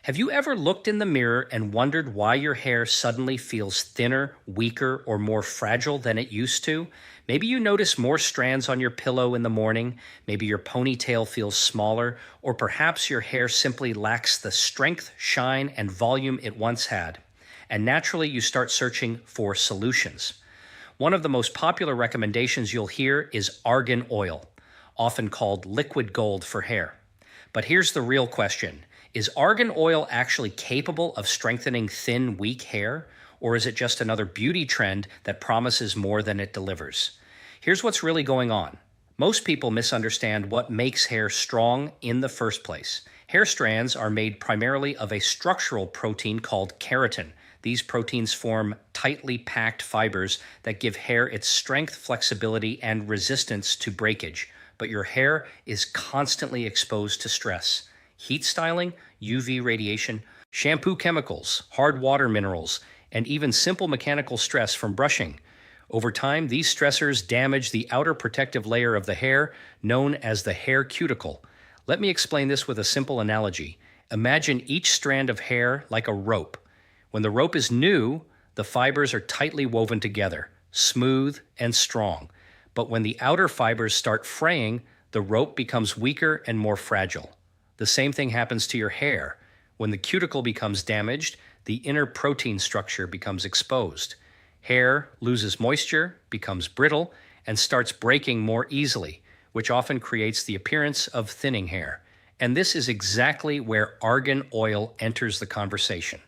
Have you ever looked in the mirror and wondered why your hair suddenly feels thinner, weaker, or more fragile than it used to? Maybe you notice more strands on your pillow in the morning, maybe your ponytail feels smaller, or perhaps your hair simply lacks the strength, shine, and volume it once had. And naturally, you start searching for solutions. One of the most popular recommendations you'll hear is argan oil, often called liquid gold for hair. But here's the real question. Is argan oil actually capable of strengthening thin, weak hair? Or is it just another beauty trend that promises more than it delivers? Here's what's really going on. Most people misunderstand what makes hair strong in the first place. Hair strands are made primarily of a structural protein called keratin. These proteins form tightly packed fibers that give hair its strength, flexibility, and resistance to breakage. But your hair is constantly exposed to stress. Heat styling, UV radiation, shampoo chemicals, hard water minerals, and even simple mechanical stress from brushing. Over time, these stressors damage the outer protective layer of the hair, known as the hair cuticle. Let me explain this with a simple analogy. Imagine each strand of hair like a rope. When the rope is new, the fibers are tightly woven together, smooth and strong. But when the outer fibers start fraying, the rope becomes weaker and more fragile. The same thing happens to your hair. When the cuticle becomes damaged, the inner protein structure becomes exposed. Hair loses moisture, becomes brittle, and starts breaking more easily, which often creates the appearance of thinning hair. And this is exactly where argan oil enters the conversation.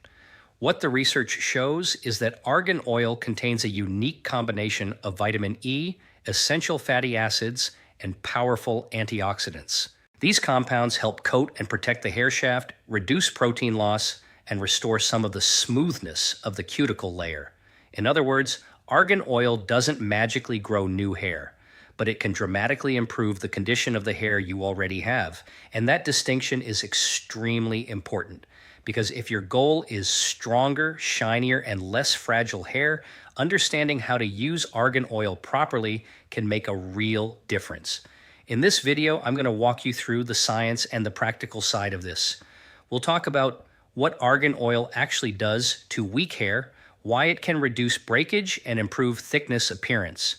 What the research shows is that argan oil contains a unique combination of vitamin E, essential fatty acids, and powerful antioxidants. These compounds help coat and protect the hair shaft, reduce protein loss, and restore some of the smoothness of the cuticle layer. In other words, argan oil doesn't magically grow new hair, but it can dramatically improve the condition of the hair you already have. And that distinction is extremely important, because if your goal is stronger, shinier, and less fragile hair, understanding how to use argan oil properly can make a real difference. In this video, I'm going to walk you through the science and the practical side of this. We'll talk about what argan oil actually does to weak hair, why it can reduce breakage and improve thickness appearance,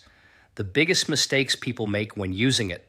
the biggest mistakes people make when using it,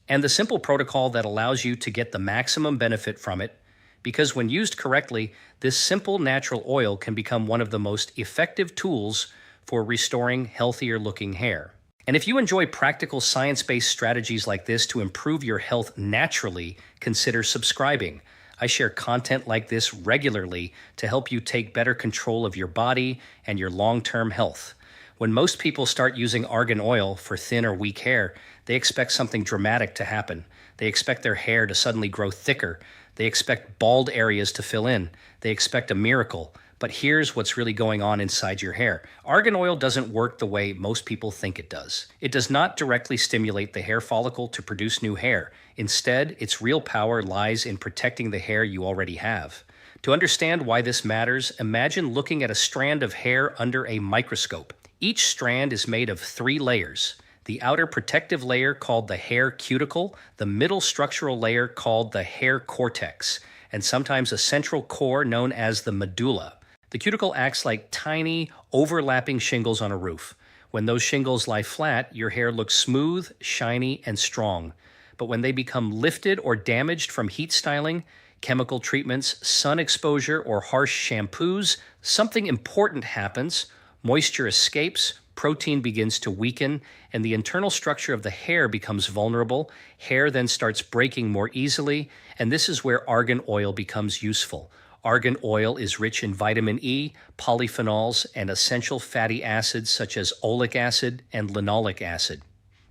and the simple protocol that allows you to get the maximum benefit from it, because when used correctly, this simple natural oil can become one of the most effective tools for restoring healthier looking hair. And if you enjoy practical science-based strategies like this to improve your health naturally, consider subscribing. I share content like this regularly to help you take better control of your body and your long-term health. When most people start using argan oil for thin or weak hair, they expect something dramatic to happen. They expect their hair to suddenly grow thicker. They expect bald areas to fill in. They expect a miracle. But here's what's really going on inside your hair. Argan oil doesn't work the way most people think it does. It does not directly stimulate the hair follicle to produce new hair. Instead, its real power lies in protecting the hair you already have. To understand why this matters, imagine looking at a strand of hair under a microscope. Each strand is made of 3 layers. The outer protective layer called the hair cuticle, the middle structural layer called the hair cortex, and sometimes a central core known as the medulla. The cuticle acts like tiny, overlapping shingles on a roof. When those shingles lie flat, your hair looks smooth, shiny, and strong. But when they become lifted or damaged from heat styling, chemical treatments, sun exposure, or harsh shampoos, something important happens. Moisture escapes, protein begins to weaken, and the internal structure of the hair becomes vulnerable. Hair then starts breaking more easily, and this is where argan oil becomes useful. Argan oil is rich in vitamin E, polyphenols, and essential fatty acids such as oleic acid and linoleic acid.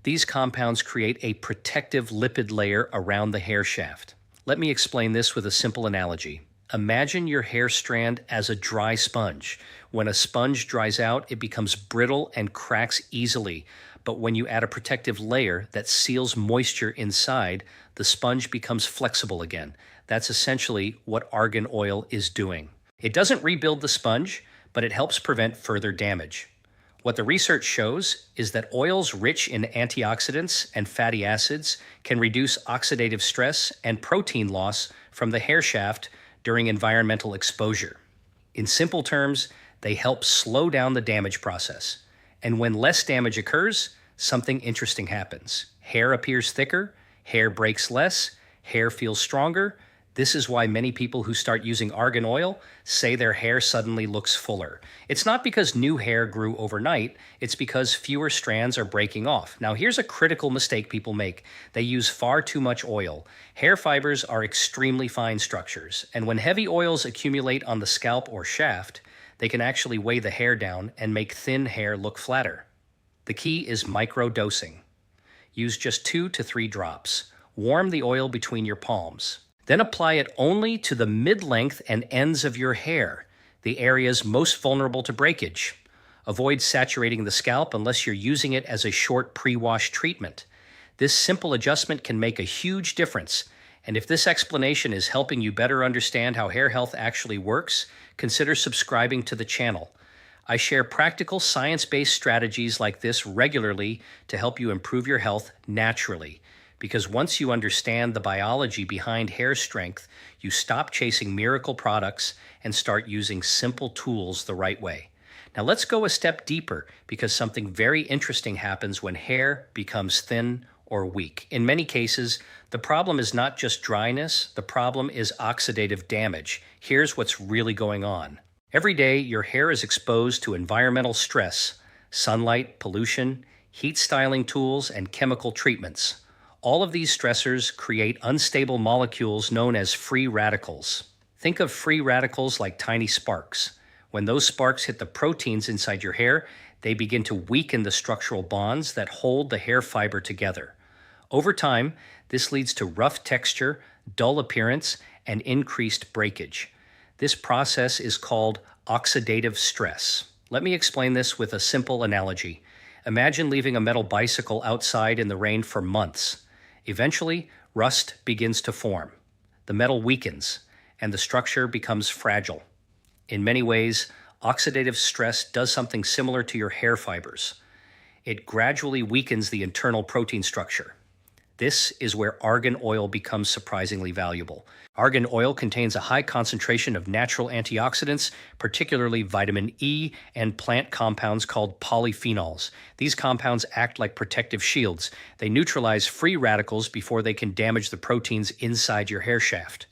These compounds create a protective lipid layer around the hair shaft. Let me explain this with a simple analogy. Imagine your hair strand as a dry sponge. When a sponge dries out, it becomes brittle and cracks easily. But when you add a protective layer that seals moisture inside, the sponge becomes flexible again. That's essentially what argan oil is doing. It doesn't rebuild the sponge, but it helps prevent further damage. What the research shows is that oils rich in antioxidants and fatty acids can reduce oxidative stress and protein loss from the hair shaft, during environmental exposure. In simple terms, they help slow down the damage process. And when less damage occurs, something interesting happens. Hair appears thicker, hair breaks less, hair feels stronger. This is why many people who start using argan oil say their hair suddenly looks fuller. It's not because new hair grew overnight, it's because fewer strands are breaking off. Now here's a critical mistake people make. They use far too much oil. Hair fibers are extremely fine structures, and when heavy oils accumulate on the scalp or shaft, they can actually weigh the hair down and make thin hair look flatter. The key is micro-dosing. Use just 2 to 3 drops. Warm the oil between your palms. Then apply it only to the mid-length and ends of your hair, the areas most vulnerable to breakage. Avoid saturating the scalp unless you're using it as a short pre-wash treatment. This simple adjustment can make a huge difference. And if this explanation is helping you better understand how hair health actually works, consider subscribing to the channel. I share practical science-based strategies like this regularly to help you improve your health naturally. Because once you understand the biology behind hair strength, you stop chasing miracle products and start using simple tools the right way. Now let's go a step deeper because something very interesting happens when hair becomes thin or weak. In many cases, the problem is not just dryness, the problem is oxidative damage. Here's what's really going on. Every day, your hair is exposed to environmental stress, sunlight, pollution, heat styling tools, and chemical treatments. All of these stressors create unstable molecules known as free radicals. Think of free radicals like tiny sparks. When those sparks hit the proteins inside your hair, they begin to weaken the structural bonds that hold the hair fiber together. Over time, this leads to rough texture, dull appearance, and increased breakage. This process is called oxidative stress. Let me explain this with a simple analogy. Imagine leaving a metal bicycle outside in the rain for months. Eventually, rust begins to form. The metal weakens, and the structure becomes fragile. In many ways, oxidative stress does something similar to your hair fibers. It gradually weakens the internal protein structure. This is where argan oil becomes surprisingly valuable. Argan oil contains a high concentration of natural antioxidants, particularly vitamin E and plant compounds called polyphenols. These compounds act like protective shields. They neutralize free radicals before they can damage the proteins inside your hair shaft.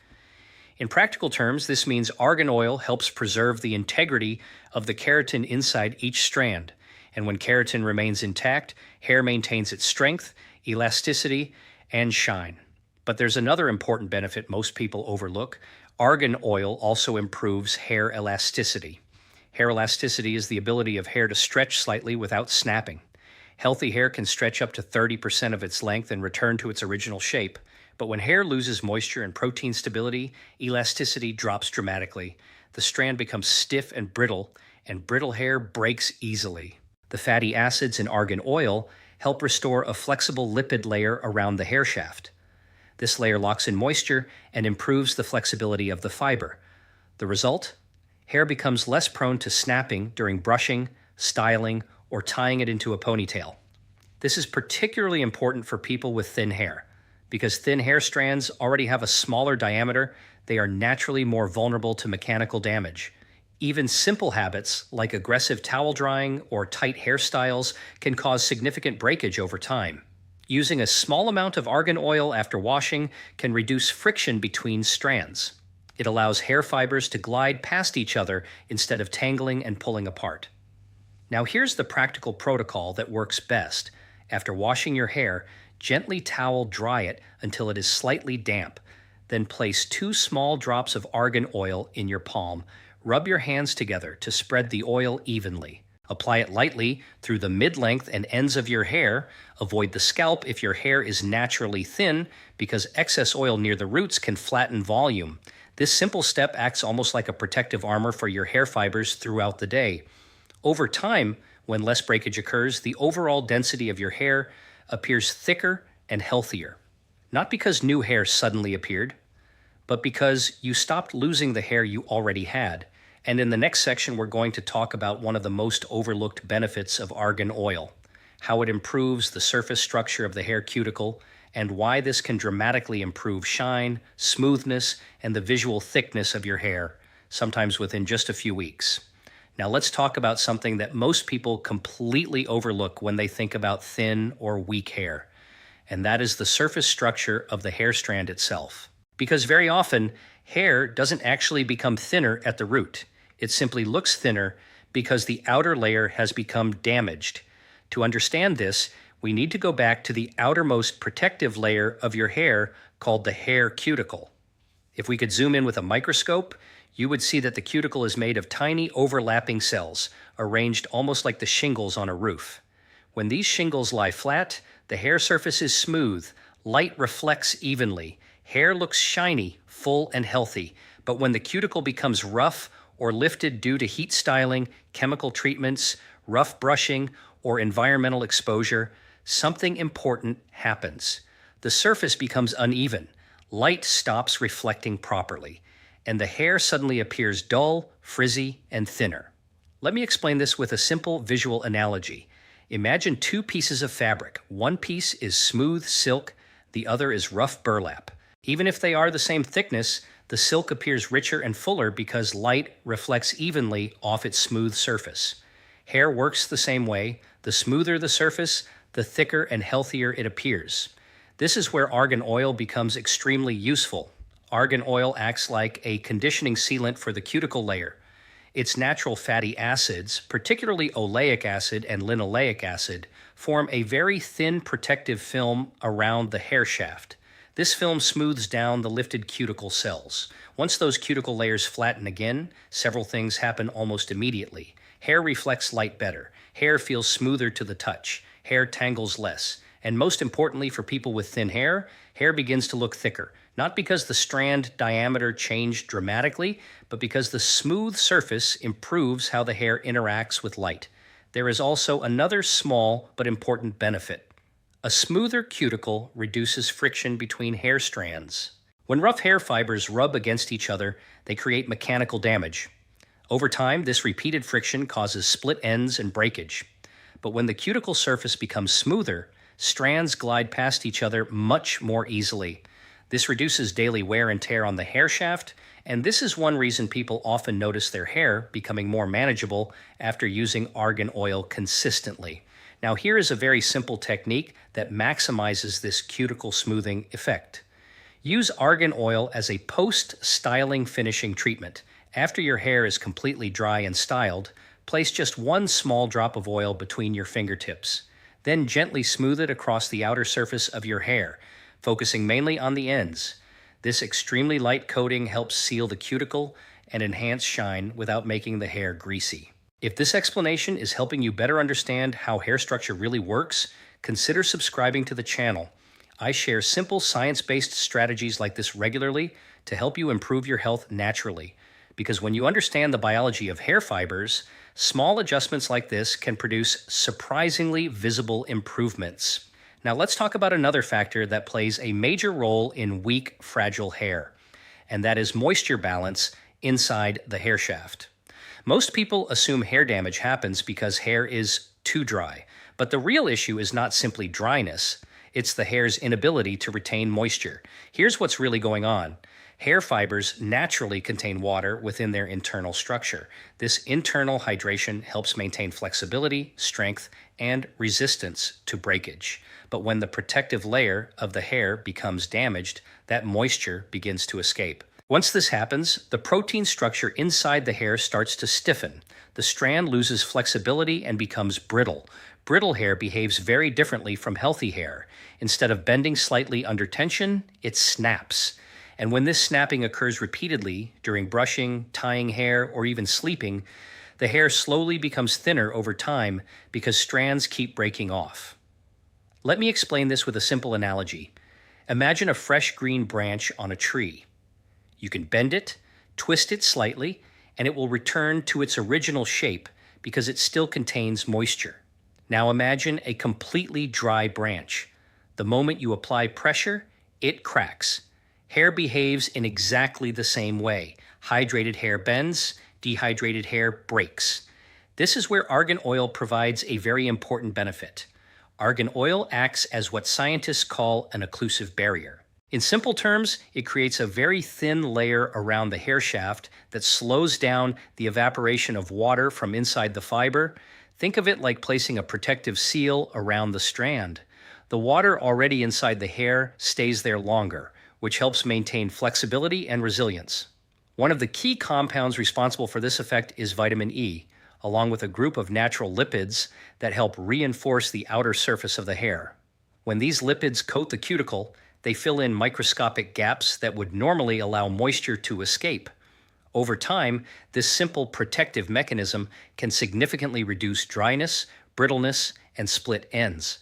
In practical terms, this means argan oil helps preserve the integrity of the keratin inside each strand. And when keratin remains intact, hair maintains its strength, elasticity, and shine. But there's another important benefit most people overlook. Argan oil also improves hair elasticity. Hair elasticity is the ability of hair to stretch slightly without snapping. Healthy hair can stretch up to 30% of its length and return to its original shape. But when hair loses moisture and protein stability, elasticity drops dramatically. The strand becomes stiff and brittle hair breaks easily. The fatty acids in argan oil help restore a flexible lipid layer around the hair shaft. This layer locks in moisture and improves the flexibility of the fiber. The result? Hair becomes less prone to snapping during brushing, styling, or tying it into a ponytail. This is particularly important for people with thin hair. Because thin hair strands already have a smaller diameter, they are naturally more vulnerable to mechanical damage. Even simple habits like aggressive towel drying or tight hairstyles can cause significant breakage over time. Using a small amount of argan oil after washing can reduce friction between strands. It allows hair fibers to glide past each other instead of tangling and pulling apart. Now here's the practical protocol that works best. After washing your hair, gently towel dry it until it is slightly damp. Then place 2 small drops of argan oil in your palm. Rub your hands together to spread the oil evenly. Apply it lightly through the mid-length and ends of your hair. Avoid the scalp if your hair is naturally thin because excess oil near the roots can flatten volume. This simple step acts almost like a protective armor for your hair fibers throughout the day. Over time, when less breakage occurs, the overall density of your hair appears thicker and healthier. Not because new hair suddenly appeared, but because you stopped losing the hair you already had. And in the next section, we're going to talk about one of the most overlooked benefits of argan oil, how it improves the surface structure of the hair cuticle and why this can dramatically improve shine, smoothness, and the visual thickness of your hair, sometimes within just a few weeks. Now let's talk about something that most people completely overlook when they think about thin or weak hair, and that is the surface structure of the hair strand itself. Because very often, hair doesn't actually become thinner at the root. It simply looks thinner because the outer layer has become damaged. To understand this, we need to go back to the outermost protective layer of your hair called the hair cuticle. If we could zoom in with a microscope, you would see that the cuticle is made of tiny overlapping cells, arranged almost like the shingles on a roof. When these shingles lie flat, the hair surface is smooth, light reflects evenly, hair looks shiny, full, and healthy. But when the cuticle becomes rough or lifted due to heat styling, chemical treatments, rough brushing, or environmental exposure, something important happens. The surface becomes uneven, light stops reflecting properly, and the hair suddenly appears dull, frizzy, and thinner. Let me explain this with a simple visual analogy. Imagine two pieces of fabric. One piece is smooth silk, the other is rough burlap. Even if they are the same thickness, the silk appears richer and fuller because light reflects evenly off its smooth surface. Hair works the same way. The smoother the surface, the thicker and healthier it appears. This is where argan oil becomes extremely useful. Argan oil acts like a conditioning sealant for the cuticle layer. Its natural fatty acids, particularly oleic acid and linoleic acid, form a very thin protective film around the hair shaft. This film smooths down the lifted cuticle cells. Once those cuticle layers flatten again, several things happen almost immediately. Hair reflects light better. Hair feels smoother to the touch. Hair tangles less. And most importantly for people with thin hair, hair begins to look thicker. Not because the strand diameter changed dramatically, but because the smooth surface improves how the hair interacts with light. There is also another small but important benefit. A smoother cuticle reduces friction between hair strands. When rough hair fibers rub against each other, they create mechanical damage. Over time, this repeated friction causes split ends and breakage. But when the cuticle surface becomes smoother, strands glide past each other much more easily. This reduces daily wear and tear on the hair shaft, and this is one reason people often notice their hair becoming more manageable after using argan oil consistently. Now here is a very simple technique that maximizes this cuticle smoothing effect. Use argan oil as a post-styling finishing treatment. After your hair is completely dry and styled, place just one small drop of oil between your fingertips. Then gently smooth it across the outer surface of your hair, focusing mainly on the ends. This extremely light coating helps seal the cuticle and enhance shine without making the hair greasy. If this explanation is helping you better understand how hair structure really works, consider subscribing to the channel. I share simple science-based strategies like this regularly to help you improve your health naturally. Because when you understand the biology of hair fibers, small adjustments like this can produce surprisingly visible improvements. Now let's talk about another factor that plays a major role in weak, fragile hair, and that is moisture balance inside the hair shaft. Most people assume hair damage happens because hair is too dry, but the real issue is not simply dryness, it's the hair's inability to retain moisture. Here's what's really going on. Hair fibers naturally contain water within their internal structure. This internal hydration helps maintain flexibility, strength, and resistance to breakage. But when the protective layer of the hair becomes damaged, that moisture begins to escape. Once this happens, the protein structure inside the hair starts to stiffen. The strand loses flexibility and becomes brittle. Brittle hair behaves very differently from healthy hair. Instead of bending slightly under tension, it snaps. And when this snapping occurs repeatedly during brushing, tying hair, or even sleeping, the hair slowly becomes thinner over time because strands keep breaking off. Let me explain this with a simple analogy. Imagine a fresh green branch on a tree. You can bend it, twist it slightly, and it will return to its original shape because it still contains moisture. Now imagine a completely dry branch. The moment you apply pressure, it cracks. Hair behaves in exactly the same way. Hydrated hair bends, dehydrated hair breaks. This is where argan oil provides a very important benefit. Argan oil acts as what scientists call an occlusive barrier. In simple terms, it creates a very thin layer around the hair shaft that slows down the evaporation of water from inside the fiber. Think of it like placing a protective seal around the strand. The water already inside the hair stays there longer, which helps maintain flexibility and resilience. One of the key compounds responsible for this effect is vitamin E, along with a group of natural lipids that help reinforce the outer surface of the hair. When these lipids coat the cuticle, they fill in microscopic gaps that would normally allow moisture to escape. Over time, this simple protective mechanism can significantly reduce dryness, brittleness, and split ends.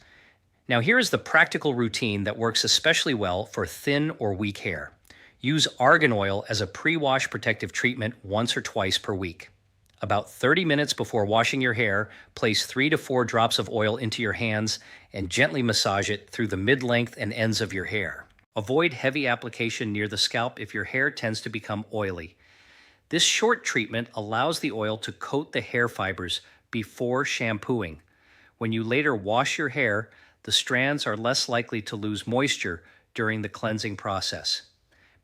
Now here is the practical routine that works especially well for thin or weak hair. Use argan oil as a pre-wash protective treatment once or twice per week. About 30 minutes before washing your hair, place 3 to 4 drops of oil into your hands and gently massage it through the mid-length and ends of your hair. Avoid heavy application near the scalp if your hair tends to become oily. This short treatment allows the oil to coat the hair fibers before shampooing. When you later wash your hair, the strands are less likely to lose moisture during the cleansing process.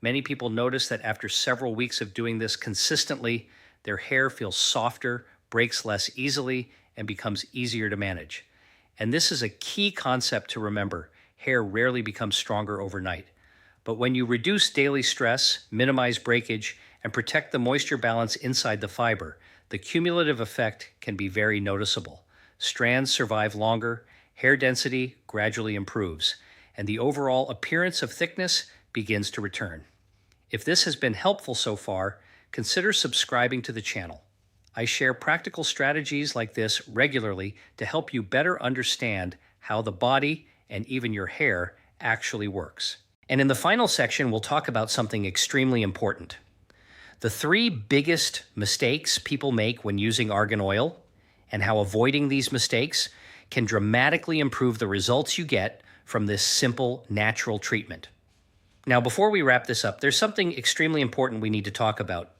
Many people notice that after several weeks of doing this consistently, their hair feels softer, breaks less easily, and becomes easier to manage. And this is a key concept to remember. Hair rarely becomes stronger overnight. But when you reduce daily stress, minimize breakage, and protect the moisture balance inside the fiber, the cumulative effect can be very noticeable. Strands survive longer, hair density gradually improves, and the overall appearance of thickness begins to return. If this has been helpful so far, consider subscribing to the channel. I share practical strategies like this regularly to help you better understand how the body and even your hair actually works. And in the final section, we'll talk about something extremely important. The 3 biggest mistakes people make when using argan oil, and how avoiding these mistakes can dramatically improve the results you get from this simple, natural treatment. Now, before we wrap this up, there's something extremely important we need to talk about.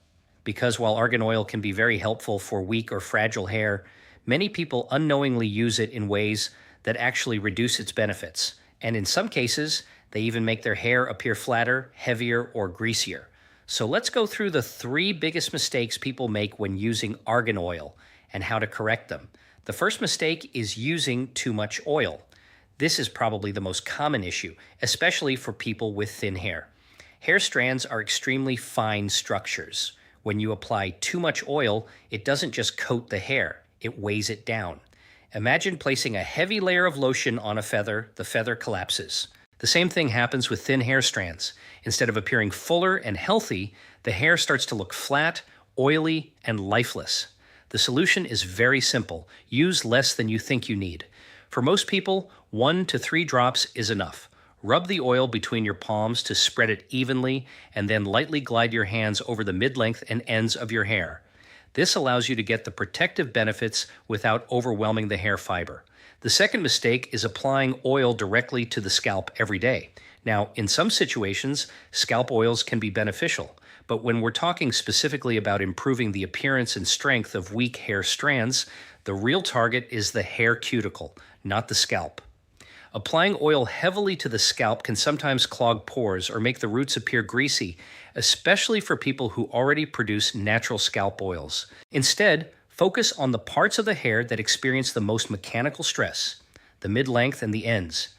Because while argan oil can be very helpful for weak or fragile hair, many people unknowingly use it in ways that actually reduce its benefits. And in some cases, they even make their hair appear flatter, heavier, or greasier. So let's go through the 3 biggest mistakes people make when using argan oil and how to correct them. The first mistake is using too much oil. This is probably the most common issue, especially for people with thin hair. Hair strands are extremely fine structures. When you apply too much oil, it doesn't just coat the hair, it weighs it down. Imagine placing a heavy layer of lotion on a feather, the feather collapses. The same thing happens with thin hair strands. Instead of appearing fuller and healthy, the hair starts to look flat, oily, and lifeless. The solution is very simple. Use less than you think you need. For most people, 1 to 3 drops is enough. Rub the oil between your palms to spread it evenly, and then lightly glide your hands over the mid-length and ends of your hair. This allows you to get the protective benefits without overwhelming the hair fiber. The second mistake is applying oil directly to the scalp every day. Now, in some situations, scalp oils can be beneficial, but when we're talking specifically about improving the appearance and strength of weak hair strands, the real target is the hair cuticle, not the scalp. Applying oil heavily to the scalp can sometimes clog pores or make the roots appear greasy, especially for people who already produce natural scalp oils. Instead, focus on the parts of the hair that experience the most mechanical stress, the mid-length and the ends.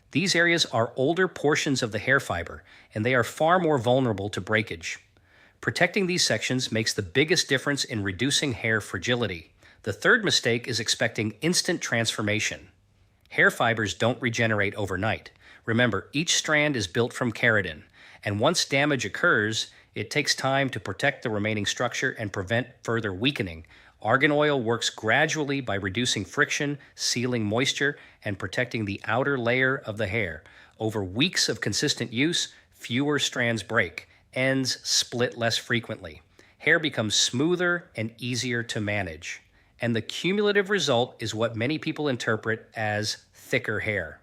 These areas are older portions of the hair fiber, and they are far more vulnerable to breakage. Protecting these sections makes the biggest difference in reducing hair fragility. The third mistake is expecting instant transformation. Hair fibers don't regenerate overnight. Remember, each strand is built from keratin, and once damage occurs, it takes time to protect the remaining structure and prevent further weakening. Argan oil works gradually by reducing friction, sealing moisture, and protecting the outer layer of the hair. Over weeks of consistent use, fewer strands break, ends split less frequently. Hair becomes smoother and easier to manage. And the cumulative result is what many people interpret as thicker hair.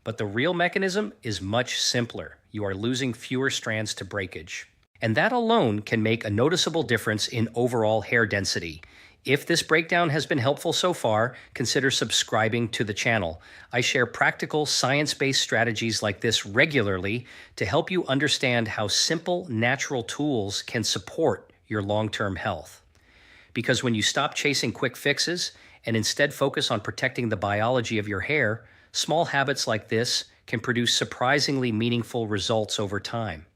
But the real mechanism is much simpler. You are losing fewer strands to breakage. And that alone can make a noticeable difference in overall hair density. If this breakdown has been helpful so far, consider subscribing to the channel. I share practical, science-based strategies like this regularly to help you understand how simple, natural tools can support your long-term health. Because when you stop chasing quick fixes and instead focus on protecting the biology of your hair, small habits like this can produce surprisingly meaningful results over time.